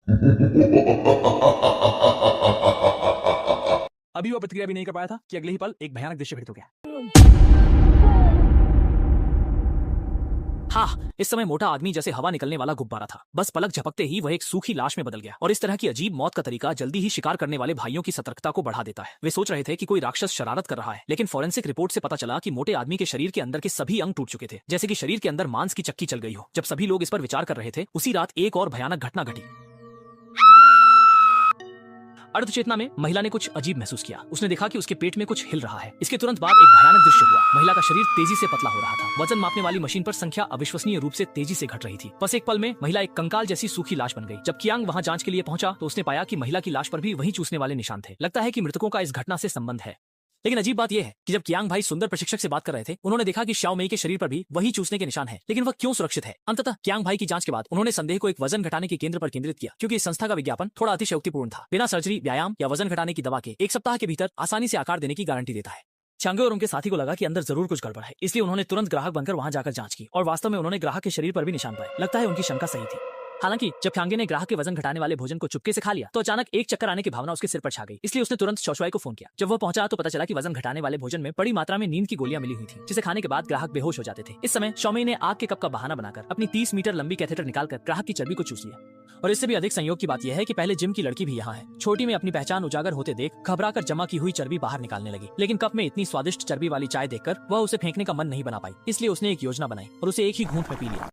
अभी वो प्रतिक्रिया भी नहीं कर पाया था कि अगले ही पल एक भयानक दृश्य घटित हो गया। हाँ, इस समय मोटा आदमी जैसे हवा निकलने वाला गुब्बारा था। बस पलक झपकते ही वह एक सूखी लाश में बदल गया। और इस तरह की अजीब मौत का तरीका जल्दी ही शिकार करने वाले भाइयों की सतर्कता को बढ़ा देता है। वे सोच रहे थे कि कोई राक्षस शरारत कर रहा है, लेकिन फोरेंसिक रिपोर्ट से पता चला कि मोटे आदमी के शरीर के अंदर के सभी अंग टूट चुके थे, जैसे कि शरीर के अंदर मांस की चक्की चल गई हो। जब सभी लोग इस पर विचार कर रहे थे, उसी रात एक और भयानक घटना घटी। अर्धचेतना में महिला ने कुछ अजीब महसूस किया। उसने देखा कि उसके पेट में कुछ हिल रहा है। इसके तुरंत बाद एक भयानक दृश्य हुआ। महिला का शरीर तेजी से पतला हो रहा था। वजन मापने वाली मशीन पर संख्या अविश्वसनीय रूप से तेजी से घट रही थी। बस एक पल में महिला एक कंकाल जैसी सूखी लाश बन गई। जब कियांग वहां जांच के लिए पहुंचा तो उसने पाया कि महिला की लाश पर भी वही चूसने वाले निशान थे। लगता है कि मृतकों का इस घटना से संबंध है। लेकिन अजीब बात यह है कि जब कियांग भाई सुंदर प्रशिक्षक से बात कर रहे थे, उन्होंने देखा कि शाओ मेई के शरीर पर भी वही चूसने के निशान है। लेकिन वह क्यों सुरक्षित है? अंततः कियांग भाई की जांच के बाद उन्होंने संदेह को एक वजन घटाने के केंद्र पर केंद्रित किया, क्योंकि इस संस्था का विज्ञापन थोड़ा अतिशयोक्तिपूर्ण था। बिना सर्जरी, व्यायाम या वजन घटाने की दवा के 1 सप्ताह के भीतर आसानी से आकार देने की गारंटी देता है। चांगे और उनके साथी को लगा कि अंदर जरूर कुछ गड़बड़ है, इसलिए उन्होंने तुरंत ग्राहक बनकर वहां जाकर जांच की और वास्तव में उन्होंने ग्राहक के शरीर पर भी निशान पाए। लगता है उनकी शंका सही थी। हालांकि जब खांगे ने ग्राहक के वजन घटाने वाले भोजन को चुपके से खा लिया तो अचानक एक चक्कर आने की भावना उसके सिर पर छा गई। इसलिए उसने तुरंत शौशुआई को फोन किया। जब वो पहुंचा तो पता चला कि वजन घटाने वाले भोजन में बड़ी मात्रा में नींद की गोलियां मिली हुई थी, जिसे खाने के बाद ग्राहक बेहोश हो जाते थे। इस समय शॉमी ने आग के कप का बहाना बनाकर अपनी 30 मीटर लंबी कैथेटर निकालकर ग्राहक की चर्बी को चूस लिया। और इससे भी अधिक संयोग की बात यह है कि पहले जिम की लड़की भी यहाँ है। छोटी में अपनी पहचान उजागर होते देख घबराकर जमा की हुई चर्बी बाहर निकालने लगी, लेकिन कप में इतनी स्वादिष्ट चर्बी वाली चाय देखकर वह उसे फेंकने का मन नहीं बना पाई। इसलिए उसने एक योजना बनाई और उसे एक ही घूंट में पी लिया।